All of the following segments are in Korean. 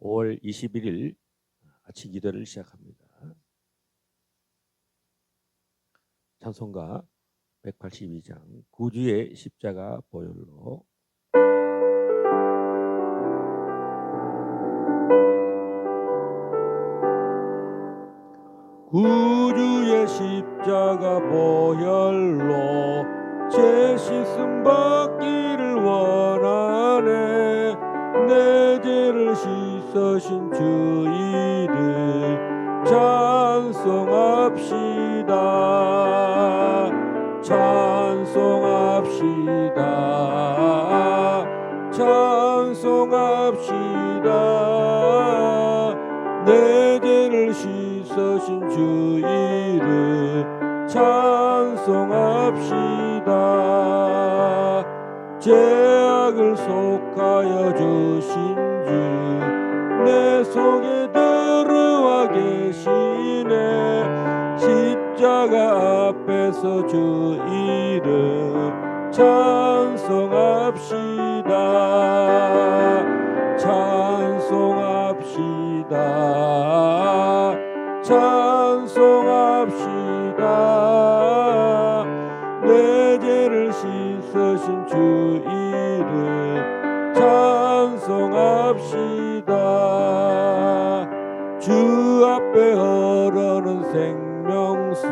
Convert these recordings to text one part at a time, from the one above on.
5월 21일 아침 기도를 시작합니다. 찬송가 182장 구주의 십자가 보혈로 구주의 십자가 보혈로 제 씻음 받기를 원하네. 내 죄를 씻으신 주 이름 찬송합시다. 찬송합시다. 찬송합시다. 내 죄를 씻으신 주 이름 찬송합시다. 죄악을 속하여 주신 주 내 속에 들어와 계시네. 십자가 앞에서 주 이름 찬송합시다. 찬송합시다. 찬송합시다. 내 죄를 씻으신 주 이름 찬송합시다. 주 앞에 흐르는 생명수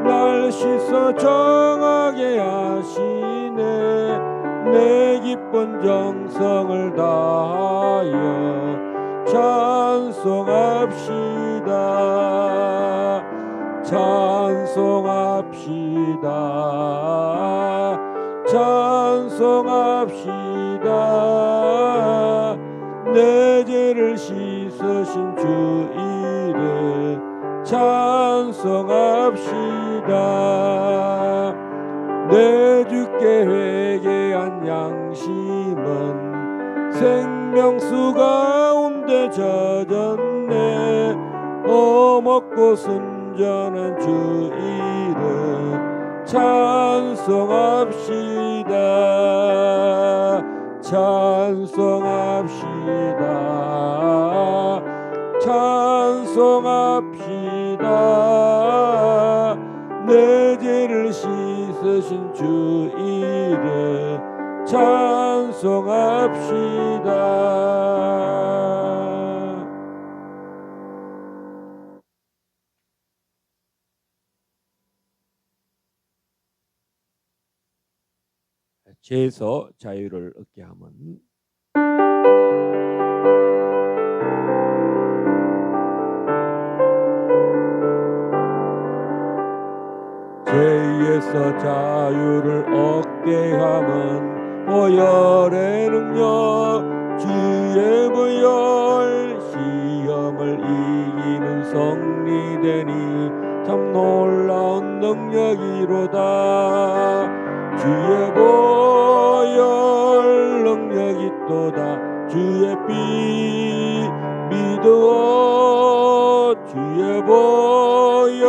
날 씻어 정하게 하시네. 내 기쁜 정성을 다하여 찬송합시다. 찬송합시다. 찬송합시다. 내 죄를 씻으신 주 이름 찬송합시다. 내 주께 회개한 양심은 생명수 가운데 젖었네. 어먹고 순전한 주 이름 찬송합시다. 찬송합시다. 찬송합시다. 내 죄를 씻으신 주 이름 찬송합시다. 죄에서 자유를 얻게 함은 죄에서 자유를 얻게 함은 보혈의 능력 주의 보혈 시험을 이기는 성리되니 참 놀라운 능력이로다. 주의 보혈 능력이 또다. 주의 피 믿어 주의 보혈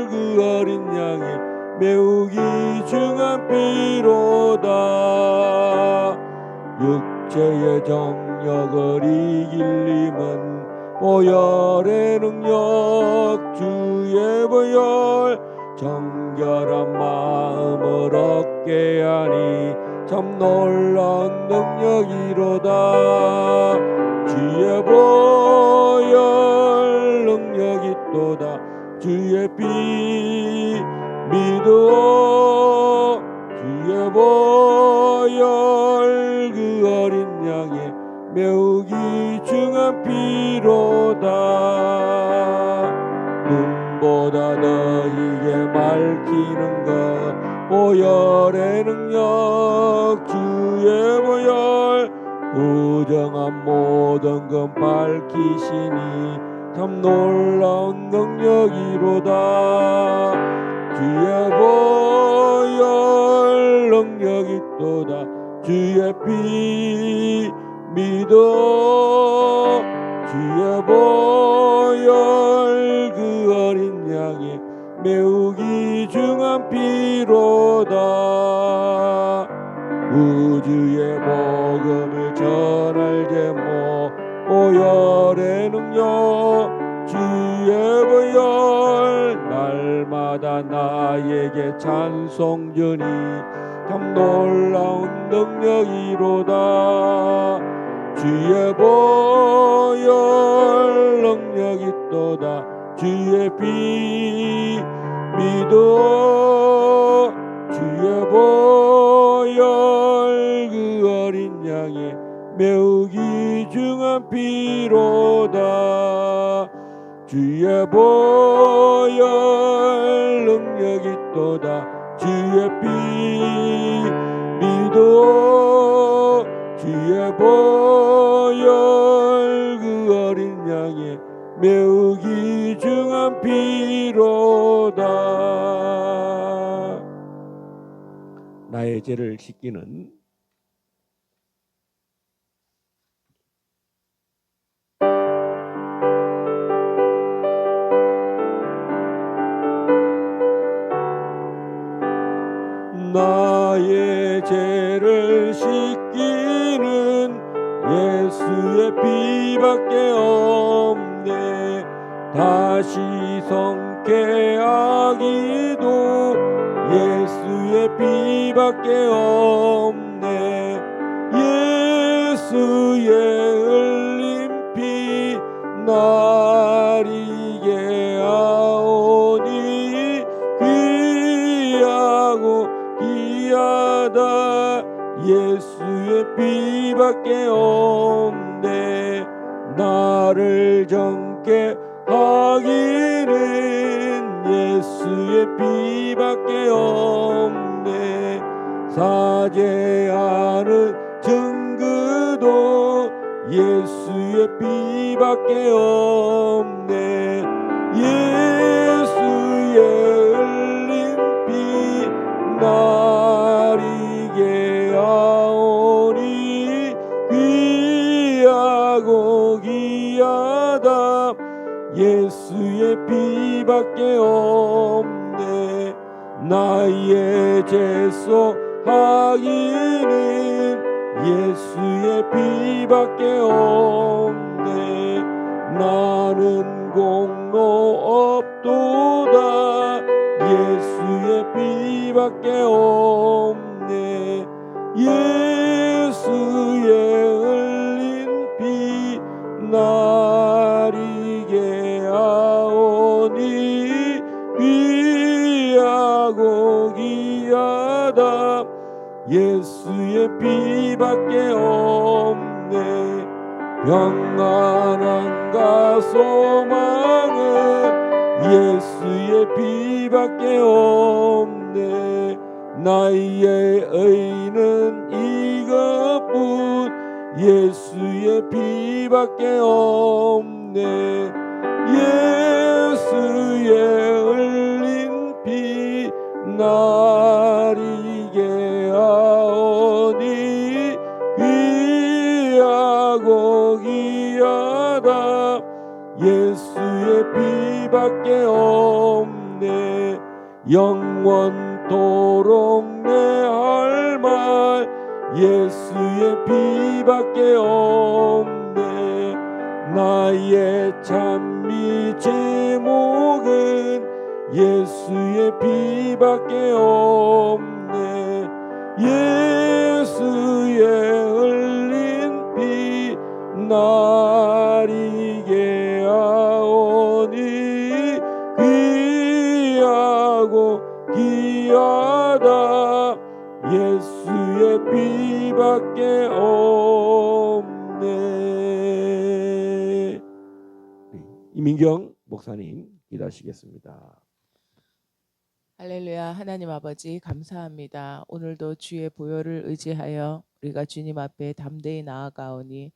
그 어린 양의 매우 귀중한 피로다. 육체의 정력을 이길 힘은 보혈의 능력 주의 보혈 정결한 마음을 얻게 하니 참 놀라운 능력이로다. 주의 보혈 능력이 또다. 주의 피 믿어 주의 보혈 그 어린 양의 매우 귀중한 피로다. 눈보다 너희게 밝히는 것 보혈의 능력 주의 보혈 부정한 모든 것 밝히시니 참 놀라운 능력이로다. 주의 보혈 능력이 또다. 주의 피 믿어 주의 보혈 그 어린 양의 매우 귀중한 피로다. 우주의 복음을 전할 제목 나에게 찬송주니 참 놀라운 능력이로다. 주의 보혈 능력이 있도다. 주의 피 믿어 주의 보혈 그 어린 양의 매우 귀중한 피로다. 주의 보혈 능력이 있도다. 주의 피 믿어 주의 보혈 그 어린 양의 매우 귀중한 피로다. 나의 죄를 씻기는 나의 죄를 씻기는 예수의 피밖에 없네. 다시 성케하기도 예수의 피밖에 없네. 예수의 흘린 피 나리게 하오니 귀하고 귀하다. 예수의 피밖에 없네. 나를 정케 하기는 예수의 피밖에 없네. 사죄하는 증거도 예수의 피밖에 없네. 예수의 흘린 피 나리게 하오니 귀하고 귀하다. 예수의 피밖에 없네. 나의 죄소 하기는 예수의 피밖에 없네. 나는 공로 없도다. 예수의 피밖에 없네. 예수의 흘린 피 나리게 하오니 귀하고 귀하다. 예수의 피밖에 없네. 평안함과 소망은 예수의 피밖에 없네. 나의 의는 이것뿐 예수의 피밖에 없네. 예수의 흘린 피 나리게 하오니 귀하고 귀하다. 예수의 피밖에 없네. 영원토록 내 할 말 예수의 피밖에 없네. 나의 찬미 제목은 예수의 피밖에 없네. 예수의 흘린 피 나리게 하오니 귀하고 귀하다. 예수의 피밖에 없네. 이민경 목사님 기도하시겠습니다. 할렐루야. 하나님 아버지 감사합니다. 오늘도 주의 보혈을 의지하여 우리가 주님 앞에 담대히 나아가오니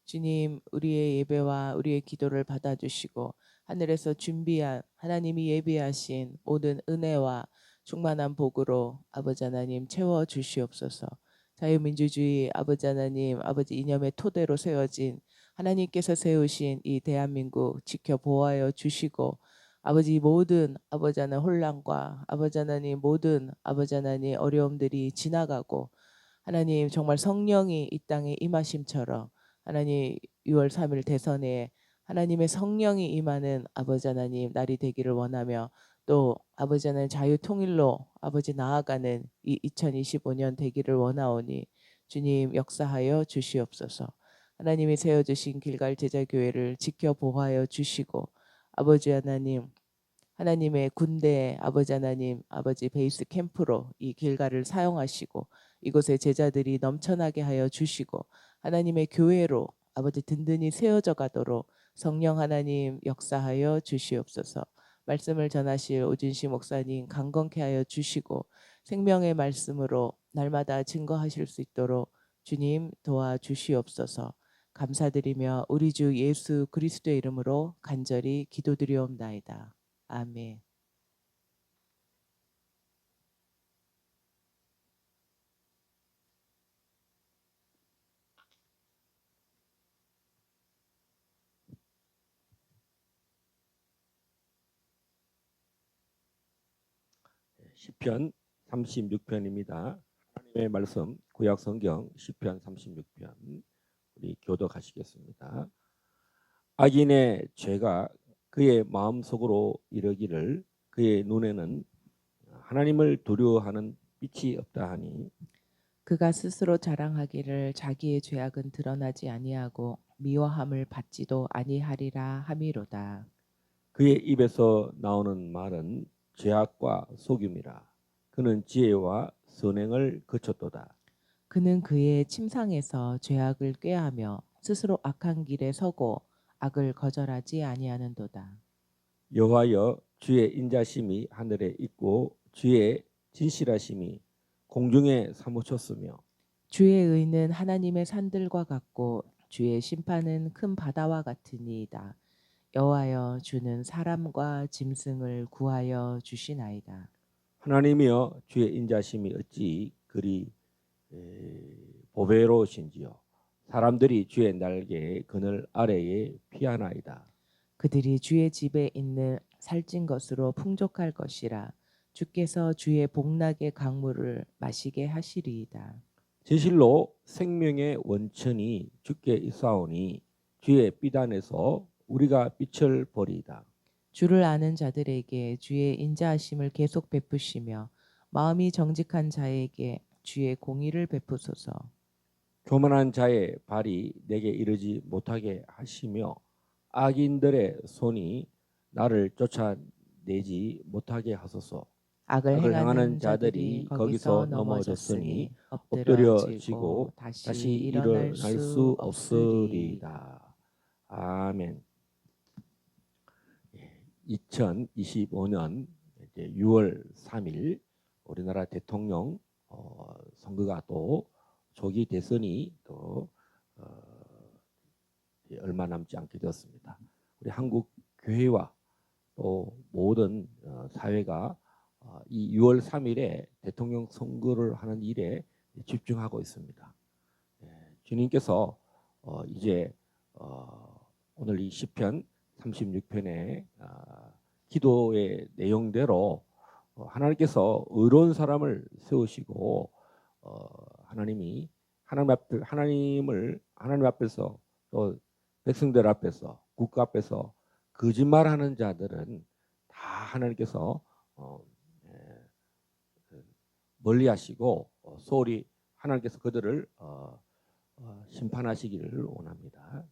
주님 우리의 예배와 우리의 기도를 받아주시고 하늘에서 준비한 하나님이 예비하신 모든 은혜와 충만한 복으로 아버지 하나님 채워주시옵소서. 자유민주주의 아버지 하나님 아버지 이념의 토대로 세워진 하나님께서 세우신 이 대한민국 지켜 보호하여 주시고 아버지 모든 아버지 하나님 혼란과 아버지 하나님 모든 아버지 하나님 어려움들이 지나가고 하나님 정말 성령이 이 땅에 임하심처럼 하나님 6월 3일 대선에 하나님의 성령이 임하는 아버지 하나님 날이 되기를 원하며 또 아버지 하나님 자유 통일로 아버지 나아가는 이 2025년 되기를 원하오니 주님 역사하여 주시옵소서. 하나님이 세워주신 길갈 제자교회를 지켜 보호하여 주시고 아버지 하나님 하나님의 군대 아버지 하나님 아버지 베이스 캠프로 이 길갈을 사용하시고 이곳에 제자들이 넘쳐나게 하여 주시고 하나님의 교회로 아버지 든든히 세워져 가도록 성령 하나님 역사하여 주시옵소서. 말씀을 전하실 오준시 목사님 강건케 하여 주시고 생명의 말씀으로 날마다 증거하실 수 있도록 주님 도와주시옵소서. 감사드리며 우리 주 예수 그리스도의 이름으로 간절히 기도드리옵나이다. 아멘. 시편 36편입니다. 하나님의 말씀 구약 성경 시편 36편 우리 교독하시겠습니다. 악인의 죄가 그의 마음속으로 이르기를 그의 눈에는 하나님을 두려워하는 빛이 없다 하니 그가 스스로 자랑하기를 자기의 죄악은 드러나지 아니하고 미워함을 받지도 아니하리라 함이로다. 그의 입에서 나오는 말은 죄악과 속임이라. 그는 지혜와 선행을 거쳤도다. 그는 그의 침상에서 죄악을 꾀하며 스스로 악한 길에 서고 악을 거절하지 아니하는도다. 여호와여 주의 인자심이 하늘에 있고 주의 진실하심이 공중에 사무쳤으며 주의 의는 하나님의 산들과 같고 주의 심판은 큰 바다와 같으니이다. 여호와여 주는 사람과 짐승을 구하여 주시나이다. 하나님이여 주의 인자심이 어찌 그리 보배로우신지요. 사람들이 주의 날개의 그늘 아래에 피하나이다. 그들이 주의 집에 있는 살찐 것으로 풍족할 것이라. 주께서 주의 복락의 강물을 마시게 하시리이다. 진실로 생명의 원천이 주께 있사오니 주의 삐단에서 우리가 빛을 버리이다. 주를 아는 자들에게 주의 인자하심을 계속 베푸시며 마음이 정직한 자에게 주의 공의를 베푸소서. 교만한 자의 발이 내게 이르지 못하게 하시며 악인들의 손이 나를 쫓아내지 못하게 하소서. 악을 악을 행하는 행하는 자들이 자들이 거기서 거기서 넘어졌으니 넘어졌으니 엎드려지고 엎드려지고 다시 다시 일어날 일어날 수 수 없으리. 없으리이다. 아멘. 2025년 6월 3일 우리나라 대통령 선거가 또 조기 대선이 또 얼마 남지 않게 되었습니다. 우리 한국 교회와 또 모든 사회가 이 6월 3일에 대통령 선거를 하는 일에 집중하고 있습니다. 주님께서 이제 오늘 이 시편 36편의 기도의 내용대로 하나님께서 의로운 사람을 세우시고 하나님 앞에서 또 백성들 앞에서 국가 앞에서 거짓말하는 자들은 다 하나님께서 멀리하시고 소홀히 하나님께서 그들을 심판하시기를 원합니다.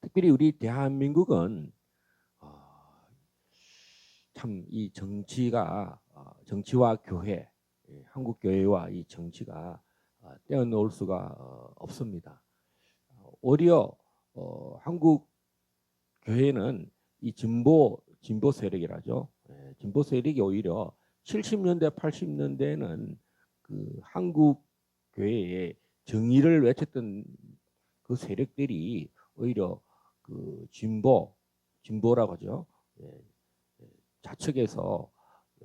특별히 우리 대한민국은 참 이 정치와 교회, 한국 교회와 이 정치가 떼어놓을 수가 없습니다. 오히려 한국 교회는 이 진보 세력이라죠. 진보 세력이 오히려 70년대, 80년대에는 그 한국 교회의 정의를 외쳤던 그 세력들이 오히려 그 진보라고 하죠. 좌측에서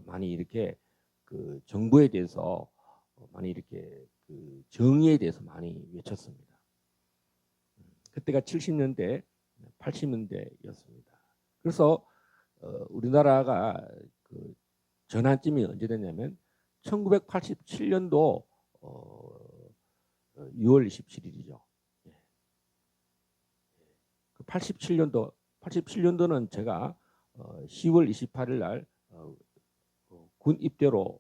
많이 이렇게 그 정부에 대해서 많이 이렇게 그 정의에 대해서 많이 외쳤습니다. 그때가 70년대, 80년대였습니다. 그래서 우리나라가 그 전환점이 언제 됐냐면 1987년도 6월 27일이죠. 87년도는 제가 10월 28일 날 군 입대로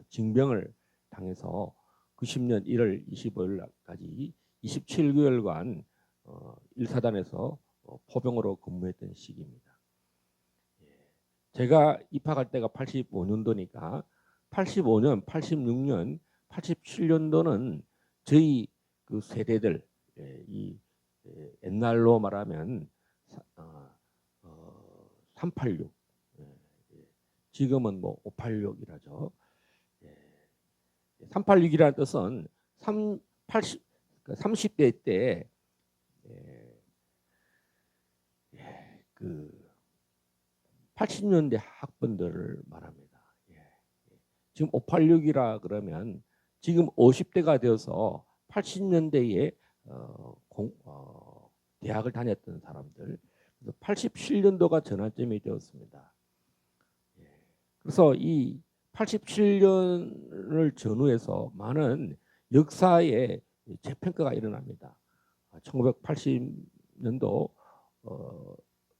징병을 당해서 90년 1월 25일 날까지 27개월간 1사단에서 포병으로 근무했던 시기입니다. 제가 입학할 때가 85년도니까 85년, 86년, 87년도는 저희 그 세대들 이 옛날로 말하면 386 지금은 뭐 586이라죠. 386이라는 뜻은 30대 때 그 80년대 학번들을 말합니다. 지금 586이라 그러면 지금 50대가 되어서 80년대에 대학을 다녔던 사람들, 87년도가 전환점이 되었습니다. 그래서 이 87년을 전후해서 많은 역사의 재평가가 일어납니다. 1980년도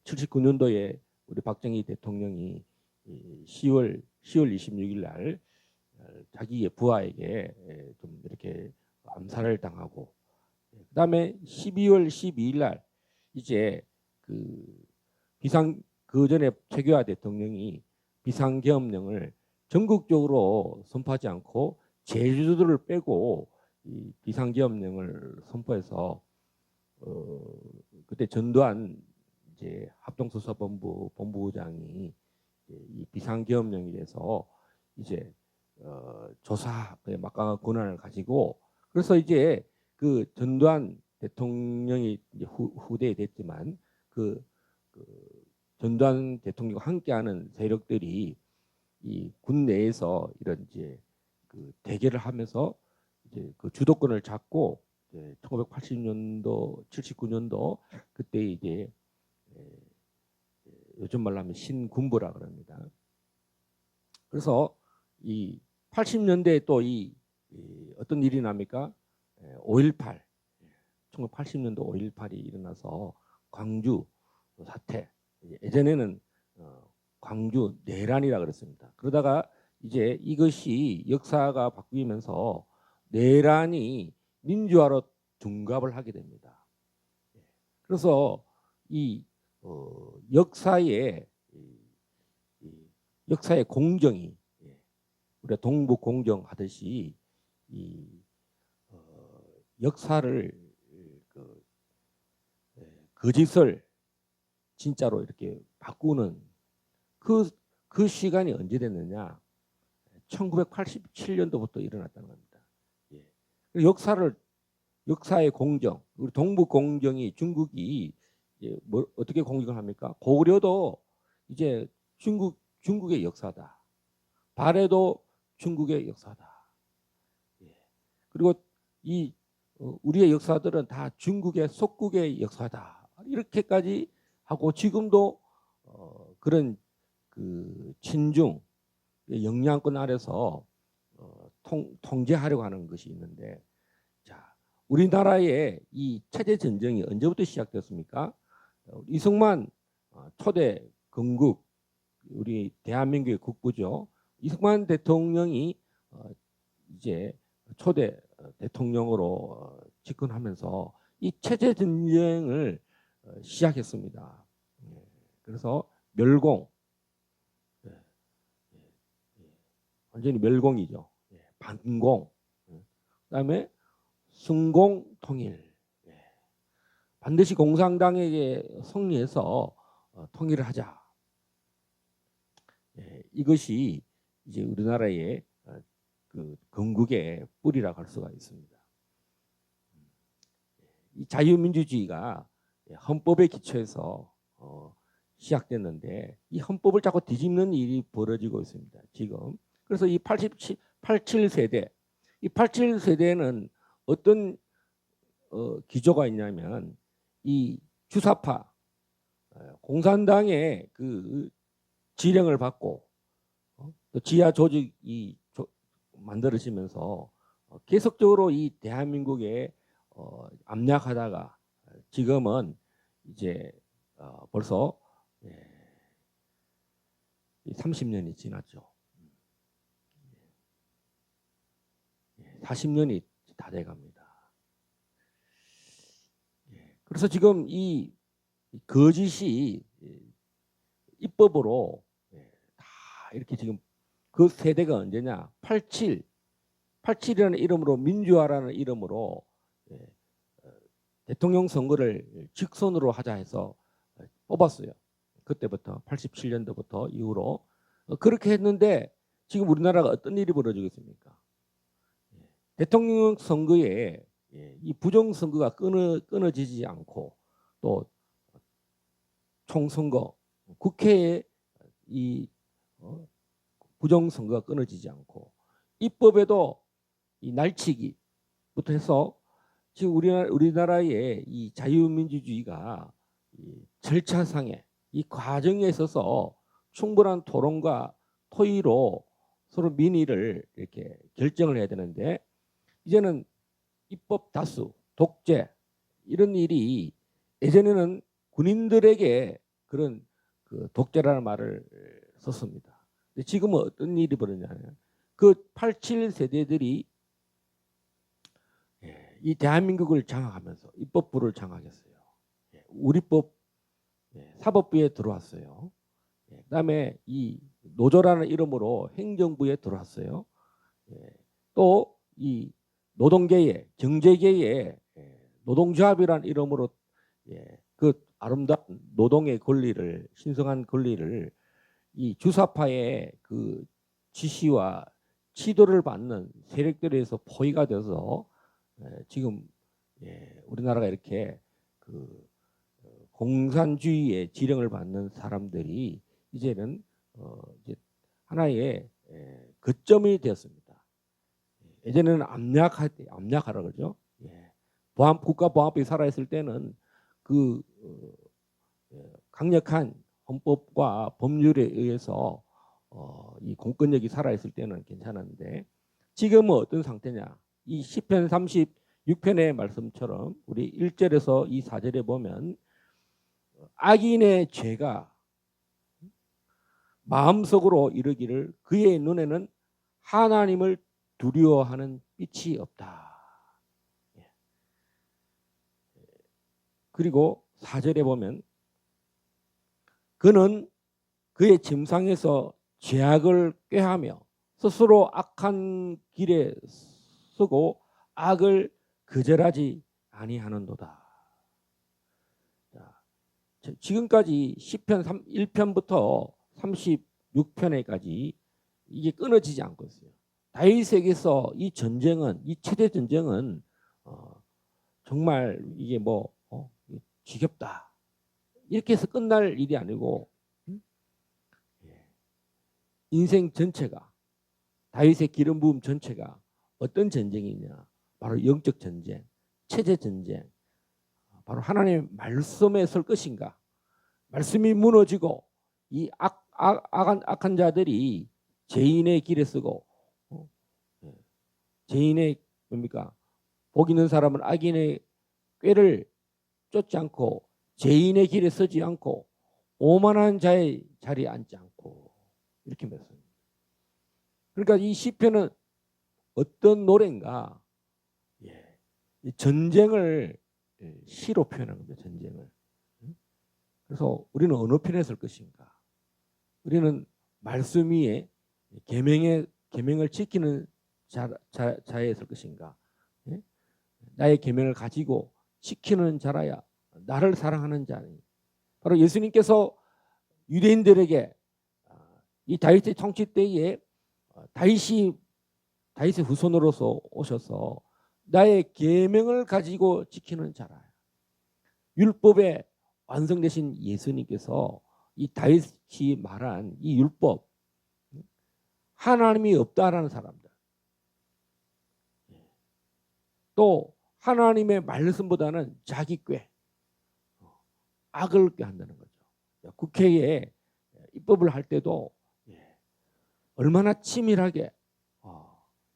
79년도에 우리 박정희 대통령이 10월 26일 날 자기의 부하에게 좀 이렇게 암살을 당하고, 그다음에 12월 12일 날 이제 그 전에 최규하 대통령이 비상계엄령을 전국적으로 선포하지 않고 제주도를 빼고 이 비상계엄령을 선포해서 그때 전두환 이제 합동수사본부 본부장이 이 비상계엄령에 대해서 이제 조사의 막강한 권한을 가지고, 그래서 이제 그 전두환 대통령이 이제 후대에 됐지만 그 전두환 대통령과 함께하는 세력들이 이 군 내에서 이런 이제 그 대결을 하면서 이제 그 주도권을 잡고 1980년도, 79년도 그때 이제 요즘 말로 하면 신군부라 그럽니다. 그래서 이 80년대에 또 이 어떤 일이 납니까? 5.18 1980년도 5.18이 일어나서 광주 사태, 예전에는 광주 내란이라 그랬습니다. 그러다가 이제 이것이 역사가 바뀌면서 내란이 민주화로 둔갑을 하게 됩니다. 그래서 이 역사의 공정이, 우리가 동북 공정 하듯이 이 역사를 거짓을 진짜로 이렇게 바꾸는 그 시간이 언제 됐느냐? 1987년도부터 일어났다는 겁니다. 역사의 공정, 우리 동북 공정이 중국이 뭐 어떻게 공정을 합니까? 고구려도 이제 중국의 역사다. 발해도 중국의 역사다. 그리고 이 우리의 역사들은 다 중국의 속국의 역사다. 이렇게까지 하고 지금도 그런 그 친중 영향권 아래서 통제하려고 하는 것이 있는데, 자, 우리나라의 이 체제 전쟁이 언제부터 시작됐습니까? 이승만 초대 건국, 우리 대한민국의 국부죠. 이승만 대통령이 이제 초대 대통령으로 집권하면서 이 체제 전쟁을 시작했습니다. 그래서 멸공, 완전히 멸공이죠. 반공, 그다음에 순공 통일. 반드시 공산당에게 승리해서 통일을 하자. 이것이 이제 우리나라의 그 건국의 뿌리라고 할 수가 있습니다. 이 자유민주주의가 헌법에 기초해서 시작됐는데 이 헌법을 자꾸 뒤집는 일이 벌어지고 있습니다. 지금. 그래서 이 87세대, 이 87세대는 어떤 기조가 있냐면 이 주사파 공산당의 그 지령을 받고 또 지하 조직이 만들어지면서 계속적으로 이 대한민국에 압력하다가 지금은 이제 벌써 30년이 지났죠. 40년이 다 돼갑니다. 그래서 지금 이 거짓이 입법으로 다 이렇게 지금 그 세대가 언제냐? 87이라는 이름으로 민주화라는 이름으로 대통령 선거를 직선으로 하자 해서 뽑았어요. 그때부터 87년도부터 이후로 그렇게 했는데 지금 우리나라가 어떤 일이 벌어지고 있습니까? 대통령 선거에 이 부정 선거가 끊어지지 않고 또 총선거, 국회에 이 부정 선거가 끊어지지 않고 입법에도 이 날치기부터 해서 지금 우리나라의 이 자유민주주의가 이 절차상에 이 과정에 있어서 충분한 토론과 토의로 서로 민의를 이렇게 결정을 해야 되는데 이제는 입법 다수, 독재 이런 일이 예전에는 군인들에게 그런 그 독재라는 말을 썼습니다. 근데 지금은 어떤 일이 벌어지냐면 그 87 세대들이 이 대한민국을 장악하면서 입법부를 장악했어요. 우리법 사법부에 들어왔어요. 그다음에 이 노조라는 이름으로 행정부에 들어왔어요. 또 이 노동계에 경제계에 노동조합이라는 이름으로 그 아름다운 노동의 권리를 신성한 권리를 이 주사파의 그 지시와 지도를 받는 세력들에 의해서 포위가 돼서 지금 우리나라가 이렇게 그 공산주의의 지령을 받는 사람들이 이제는 이제 하나의 거점이 되었습니다. 예전에는 압력하라 그러죠. 국가보안법이 살아있을 때는 그 강력한 헌법과 법률에 의해서 이 공권력이 살아있을 때는 괜찮았는데 지금은 어떤 상태냐? 이 시편 36편의 말씀처럼 우리 1절에서 이 4절에 보면 악인의 죄가 마음속으로 이르기를 그의 눈에는 하나님을 두려워하는 빛이 없다. 그리고 4절에 보면 그는 그의 침상에서 죄악을 꾀하며 스스로 악한 길에 서고 악을 거절하지 아니하는도다. 지금까지 시편 1편부터 36편에까지 이게 끊어지지 않고 있어요. 다윗에게서 이 전쟁은 이 최대 전쟁은 정말 이게 뭐 지겹다 이렇게 해서 끝날 일이 아니고 인생 전체가 다윗의 기름 부음 전체가 어떤 전쟁이냐? 바로 영적 전쟁, 체제 전쟁. 바로 하나님의 말씀에 설 것인가? 말씀이 무너지고 이 악한 자들이 죄인의 길에 서고 죄인의 뭡니까? 복 있는 사람은 악인의 꾀를 쫓지 않고 죄인의 길에 서지 않고 오만한 자의 자리에 앉지 않고 이렇게 말씀합니다. 그러니까 이 시편은 어떤 노래인가? 이 전쟁을 시로 표현한 겁니다. 전쟁을. 그래서 우리는 어느 편에 설 것인가? 우리는 말씀 위에 계명을 지키는 자에 설 것인가? 나의 계명을 가지고 지키는 자라야 나를 사랑하는 자니. 바로 예수님께서 유대인들에게 이 다윗의 통치 때에 다윗의 후손으로서 오셔서 나의 계명을 가지고 지키는 자라. 율법에 완성되신 예수님께서 이 다윗이 말한 이 율법 하나님이 없다라는 사람들 또 하나님의 말씀보다는 자기 꾀 악을 꾀한다는 거죠. 국회에 입법을 할 때도 얼마나 치밀하게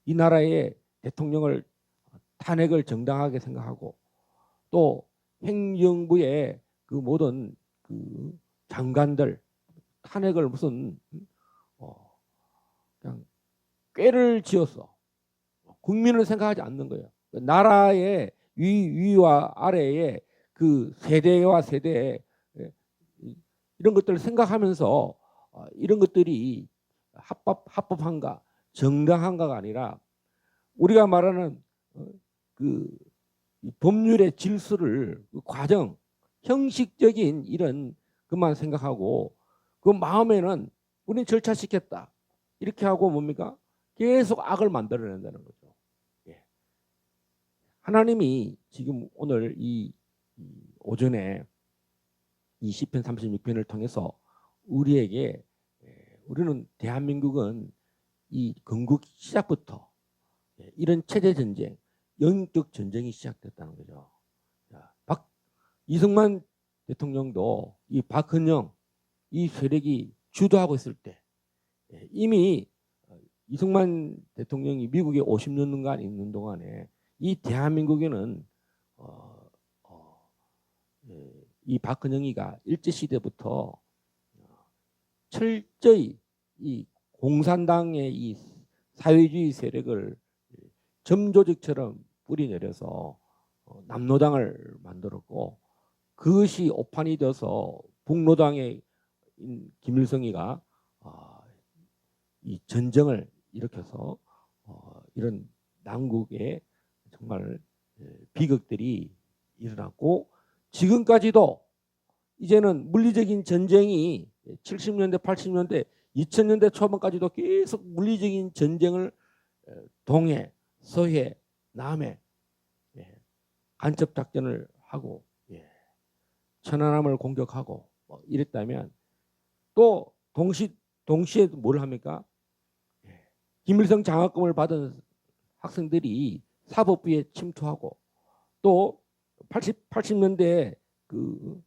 이 나라의 대통령을 탄핵을 정당하게 생각하고 또 행정부의 그 모든 그 장관들 탄핵을 무슨 꾀를 지어서 국민을 생각하지 않는 거예요. 나라의 위와 아래의 그 세대와 세대 이런 것들을 생각하면서 이런 것들이 합법한가 정당한가가 아니라 우리가 말하는 그 법률의 질서를 그 과정 형식적인 이런 것만 생각하고 그 마음에는 우리는 절차시켰다 이렇게 하고 뭡니까 계속 악을 만들어낸다는 거죠. 예. 하나님이 지금 오늘 이 오전에 이 시편 36편을 통해서 우리에게 우리는 대한민국은 이 건국 시작부터 이런 체제 전쟁, 영적 전쟁이 시작됐다는 거죠. 이승만 대통령도 이 박헌영 이 세력이 주도하고 있을 때 이미 이승만 대통령이 미국에 50년간 있는 동안에 이 대한민국에는 이 박헌영이가 일제 시대부터 철저히 이 공산당의 이 사회주의 세력을 점조직처럼 뿌리내려서 남로당을 만들었고 그것이 오판이 돼서 북로당의 김일성이가 이 전쟁을 일으켜서 이런 남국에 정말 비극들이 일어났고 지금까지도 이제는 물리적인 전쟁이 70년대, 80년대, 2000년대 초반까지도 계속 물리적인 전쟁을 동해, 서해, 남해 간첩 작전을 하고 천안함을 공격하고 이랬다면 또 동시에 뭘 합니까? 김일성 장학금을 받은 학생들이 사법부에 침투하고 또 80년대에 그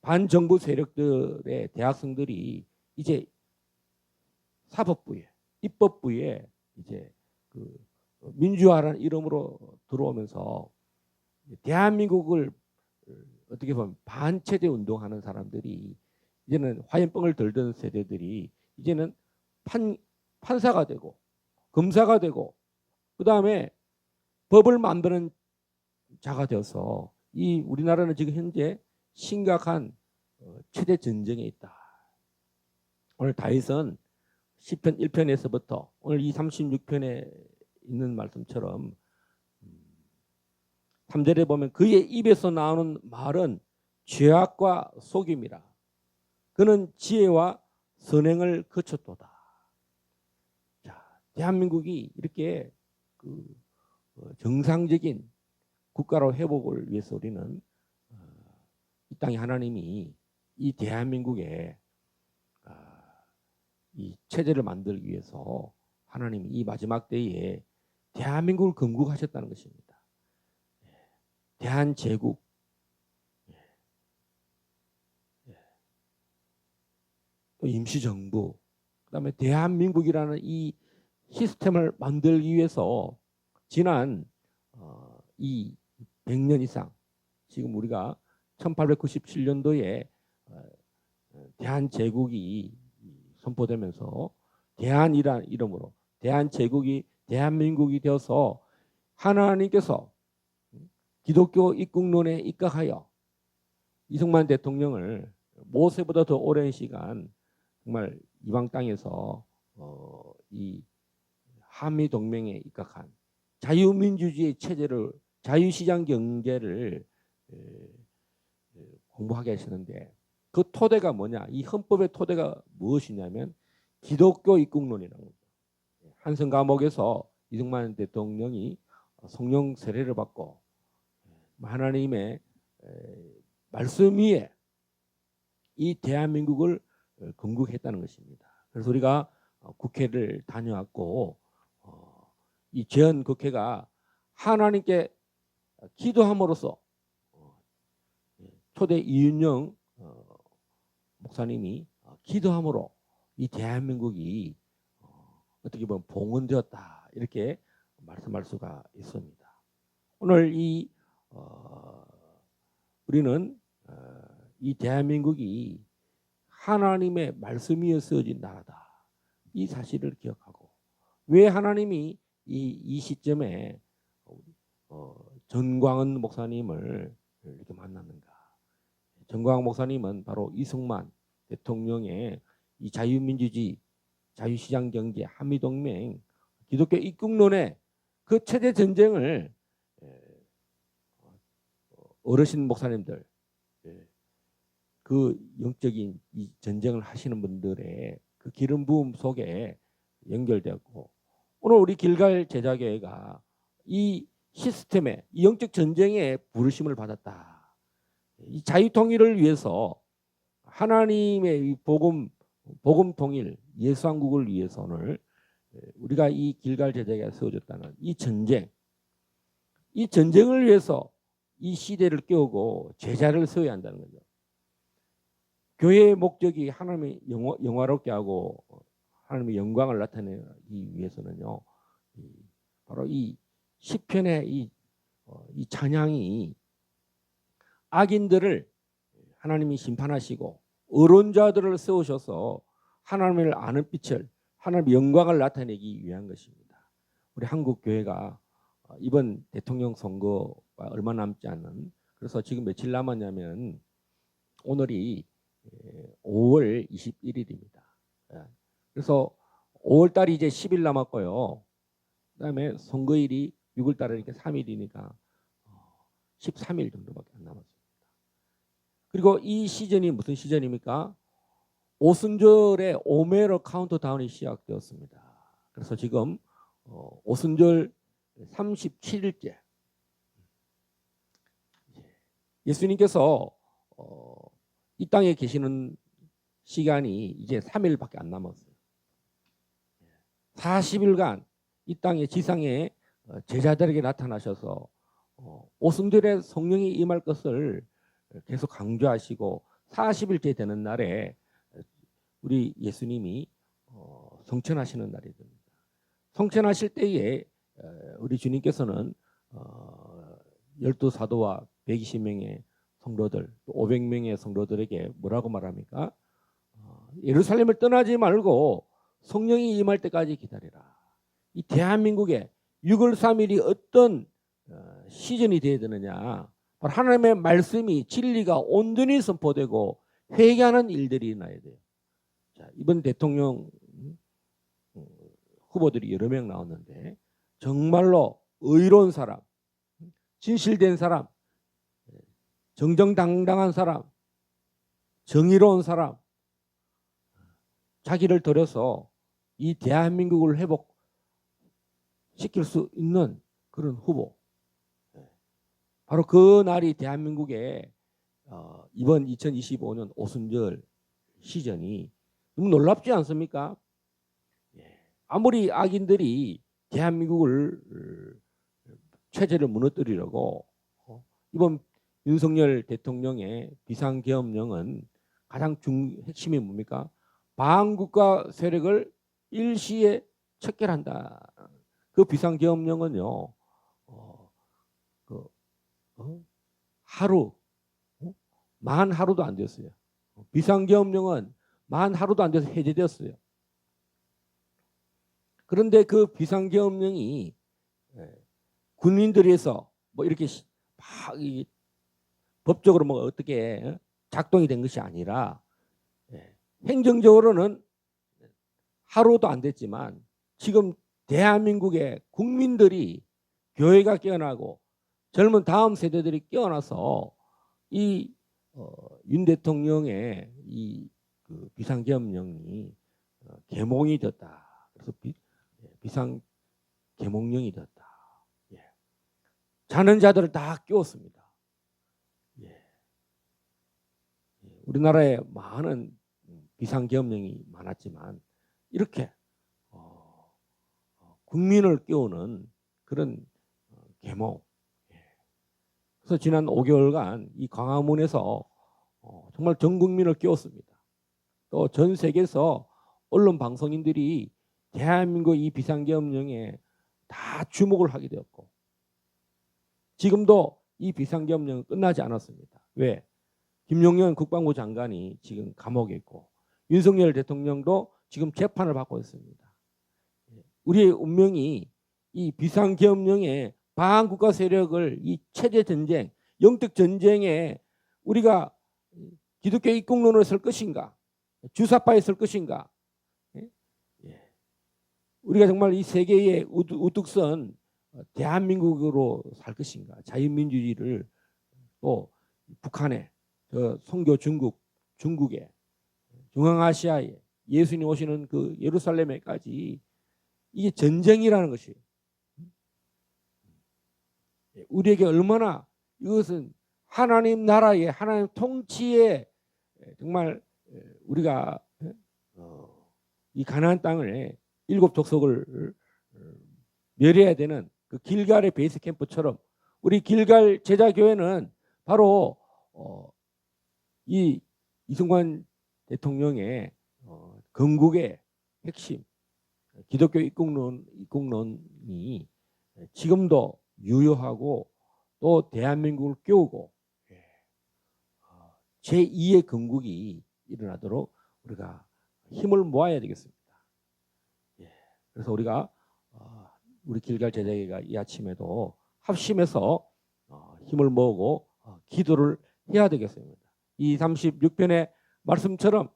반정부 세력들의 대학생들이 이제 사법부에 입법부에 이제 그 민주화라는 이름으로 들어오면서 대한민국을 어떻게 보면 반체제 운동하는 사람들이 이제는 화염병을 들던 세대들이 이제는 판사가 되고 검사가 되고 그 다음에 법을 만드는 자가 되어서 이 우리나라는 지금 현재 심각한 최대 전쟁에 있다. 오늘 다윗은 시편 1편에서부터 오늘 이 36편에 있는 말씀처럼 3절에 보면 그의 입에서 나오는 말은 죄악과 속임이라. 그는 지혜와 선행을 거쳤도다. 자, 대한민국이 이렇게 그 정상적인 국가로 회복을 위해서 우리는 이 땅에 하나님이 이 대한민국에 이 체제를 만들기 위해서 하나님이 이 마지막 때에 대한민국을 건국하셨다는 것입니다. 대한제국 또 임시정부 그다음에 대한민국이라는 이 시스템을 만들기 위해서 지난 이 100년 이상 지금 우리가 1897년도에 대한제국이 선포되면서 대한이라는 이름으로 대한제국이 대한민국이 되어서 하나님께서 기독교 입국론에 입각하여 이승만 대통령을 모세보다 더 오랜 시간 정말 이방 땅에서 이 한미 동맹에 입각한 자유민주주의 체제를 자유시장 경제를 공부하게 하시는데 그 토대가 뭐냐? 이 헌법의 토대가 무엇이냐면 기독교 입국론이라는 거죠. 한성 감옥에서 이승만 대통령이 성령 세례를 받고 하나님의 말씀 위에 이 대한민국을 건국했다는 것입니다. 그래서 우리가 국회를 다녀왔고 이 전 국회가 하나님께 기도함으로써 초대 이윤영 목사님이 기도함으로 이 대한민국이 어떻게 보면 봉헌되었다 이렇게 말씀할 수가 있습니다. 오늘 이 우리는 이 대한민국이 하나님의 말씀 위에 쓰여진 나라다 이 사실을 기억하고 왜 하나님이 이 시점에 전광훈 목사님을 이렇게 만났는가? 전광훈 목사님은 바로 이승만 대통령의 이 자유민주주의, 자유시장 경제, 한미동맹, 기독교 입국론의 그 최대 전쟁을 어르신 목사님들, 그 영적인 이 전쟁을 하시는 분들의 그 기름 부음 속에 연결되었고, 오늘 우리 길갈 제자교회가 이 시스템에, 이 영적 전쟁에 부르심을 받았다. 이 자유 통일을 위해서 하나님의 이 복음 통일, 예수왕국을 위해서 오늘 우리가 이 길갈 제자가 세워졌다는 이 전쟁, 이 전쟁을 위해서 이 시대를 깨우고 제자를 세워야 한다는 거죠. 교회의 목적이 하나님의 영화롭게 하고 하나님의 영광을 나타내기 위해서는요, 바로 이 시편의 이 찬양이 악인들을 하나님이 심판하시고 의론자들을 세우셔서 하나님을 아는 빛을, 하나님의 영광을 나타내기 위한 것입니다. 우리 한국 교회가 이번 대통령 선거가 얼마 남지 않은, 그래서 지금 며칠 남았냐면 오늘이 5월 21일입니다. 그래서 5월 달이 이제 10일 남았고요. 그다음에 선거일이 6월 달에 이렇게 3일이니까 13일 정도밖에 안 남았습니다. 그리고 이 시즌이 무슨 시즌입니까? 오순절에 오메로 카운트다운이 시작되었습니다. 그래서 지금 오순절 37일째. 예수님께서 이 땅에 계시는 시간이 이제 3일밖에 안 남았어요. 40일간 이 땅의 지상에 제자들에게 나타나셔서 오순절에 성령이 임할 것을 계속 강조하시고 40일째 되는 날에 우리 예수님이 성천하시는 날이 됩니다. 성천하실 때에 우리 주님께서는 12사도와 120명의 성도들, 500명의 성도들에게 뭐라고 말합니까? 예루살렘을 떠나지 말고 성령이 임할 때까지 기다리라. 이 대한민국에 6월 3일이 어떤 시즌이 되어야 되느냐? 바로 하나님의 말씀이, 진리가 온전히 선포되고 회개하는 일들이 일어나야 돼요. 자, 이번 대통령 후보들이 여러 명 나왔는데 정말로 의로운 사람, 진실된 사람, 정정당당한 사람, 정의로운 사람, 자기를 들여서 이 대한민국을 회복시킬 수 있는 그런 후보. 바로 그 날이 대한민국의 이번 2025년 오순절 시즌이 너무 놀랍지 않습니까? 아무리 악인들이 대한민국을 체제를 무너뜨리려고 이번 윤석열 대통령의 비상계엄령은 가장 핵심이 뭡니까? 반국가 세력을 일시에 척결한다. 그 비상계엄령은요, 만 하루도 안 됐어요. 비상계엄령은 만 하루도 안 돼서 해제되었어요. 그런데 그 비상계엄령이 군민들에서 뭐 이렇게 법적으로 뭐 어떻게 작동이 된 것이 아니라 행정적으로는 하루도 안 됐지만 지금 대한민국의 국민들이 교회가 깨어나고 젊은 다음 세대들이 깨어나서 이 윤 대통령의 이 그 비상계엄령이 계몽이 됐다. 그래서 비상계몽령이 됐다. 자는 자들을 다 깨웠습니다. 우리나라에 많은 비상계엄령이 많았지만 이렇게 국민을 깨우는 그런 계몽. 그래서 지난 5개월간 이 광화문에서 정말 전 국민을 깨웠습니다. 또 전 세계에서 언론 방송인들이 대한민국 이 비상계엄령에 다 주목을 하게 되었고 지금도 이 비상계엄령은 끝나지 않았습니다. 왜? 김용현 국방부 장관이 지금 감옥에 있고 윤석열 대통령도 지금 재판을 받고 있습니다. 우리의 운명이 이 비상계엄령의 반국가 세력을 이 체제 전쟁, 영적 전쟁에 우리가 기독교 입국론으로 설 것인가, 주사파에 설 것인가, 우리가 정말 이 세계의 우뚝 선 대한민국으로 살 것인가, 자유민주주의를 또 북한에, 선교 중국에, 중앙아시아에, 예수님 오시는 그 예루살렘에까지 이게 전쟁이라는 것이 우리에게 얼마나 이것은 하나님 나라의 하나님 통치에 정말 우리가 이 가나안 땅을 7 족속을 멸해야 되는 그 길갈의 베이스 캠프처럼 우리 길갈 제자교회는 바로 이 이승만 대통령의 건국의 핵심 기독교 입국론이 지금도 유효하고 또 대한민국을 깨우고 제2의 건국이 일어나도록 우리가 힘을 모아야 되겠습니다. 그래서 우리가 우리 길갈 제자교회가 이 아침에도 합심해서 힘을 모으고 기도를 해야 되겠습니다. 이 36편의 말씀처럼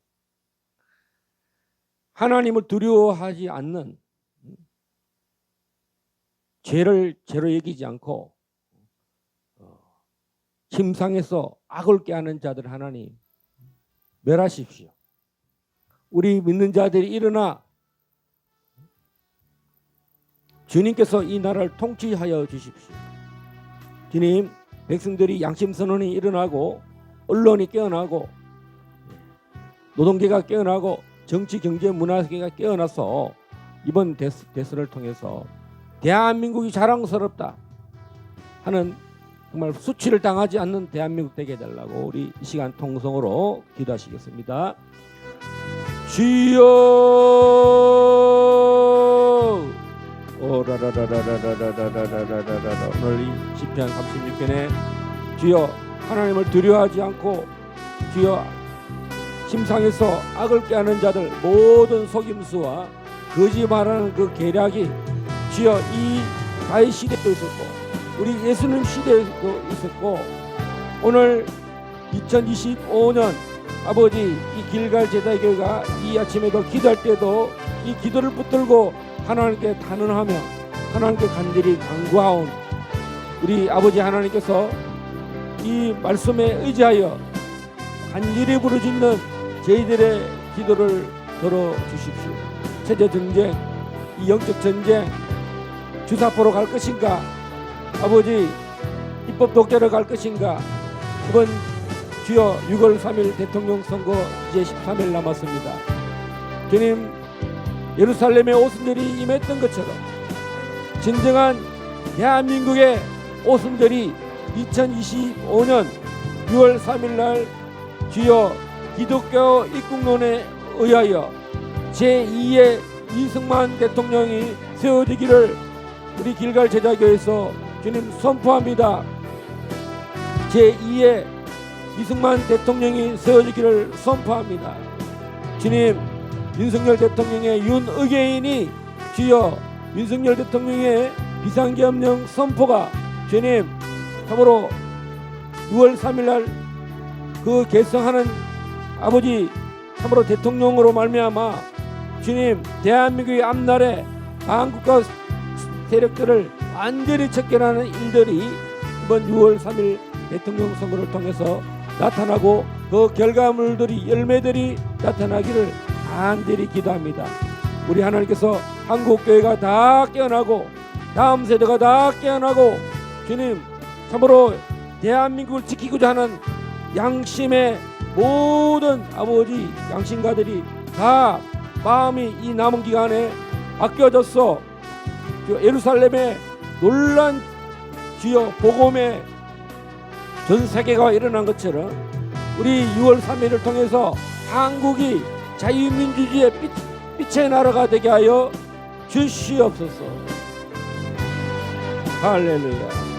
하나님을 두려워하지 않는 죄를 죄로 여기지 않고 침상에서 악을 꾀하는 자들 하나님 멸하십시오. 우리 믿는 자들이 일어나 주님께서 이 나라를 통치하여 주십시오. 주님, 백성들이 양심선언이 일어나고 언론이 깨어나고 노동계가 깨어나고 정치, 경제, 문화계가 깨어나서 이번 대선을 통해서 대한민국이 자랑스럽다 하는 정말 수치를 당하지 않는 대한민국 되게 해달라고 우리 이 시간 통성으로 기도하시겠습니다. 주여 오라라라라라라라라라라라 오늘 이 시편 36편에 주여 하나님을 두려워하지 않고 주여 침상에서 악을 꾀하는 자들 모든 속임수와 거짓말하는 그 계략이 주여 이 다윗 시대도 있었고 우리 예수님 시대에도 있었고 오늘 2025년 아버지 이 길갈 제자교회가 이 아침에도 기도할 때도 이 기도를 붙들고 하나님께 단언하며 하나님께 간절히 간구하온 우리 아버지 하나님께서 이 말씀에 의지하여 간절히 부르짖는 저희들의 기도를 들어주십시오. 체제 전쟁, 이 영적 전쟁 주사포로 갈 것인가, 아버지 입법 독재로 갈 것인가. 이번 주여 6월 3일 대통령 선거 이제 13일 남았습니다. 주님, 예루살렘의 오순절이 임했던 것처럼 진정한 대한민국의 오순절이 2025년 6월 3일 날 주여 기독교 입국론에 의하여 제2의 이승만 대통령이 세워지기를 우리 길갈 제자교회에서 주님 선포합니다. 제2의 이승만 대통령이 세워지기를 선포합니다. 주님, 윤석열 대통령의 윤의계인이 주여 윤석열 대통령의 비상계엄령 선포가 주님 참으로 6월 3일 날 그 결성하는 아버지 참으로 대통령으로 말미암아 주님 대한민국의 앞날에 한국과 세력들을 완전히 척결하는 일들이 이번 6월 3일 대통령 선거를 통해서 나타나고 그 결과물들이 열매들이 나타나기를 간절히 기도합니다. 우리 하나님께서 한국교회가 다 깨어나고 다음 세대가 다 깨어나고 주님 참으로 대한민국을 지키고자 하는 양심의 모든 아버지 양심가들이 다 마음이 이 남은 기간에 바뀌어졌어. 예루살렘의 놀란 주여 복음의 전 세계가 일어난 것처럼 우리 6월 3일을 통해서 한국이 자유민주주의의 빛의 나라가 되게 하여 주시옵소서. 할렐루야.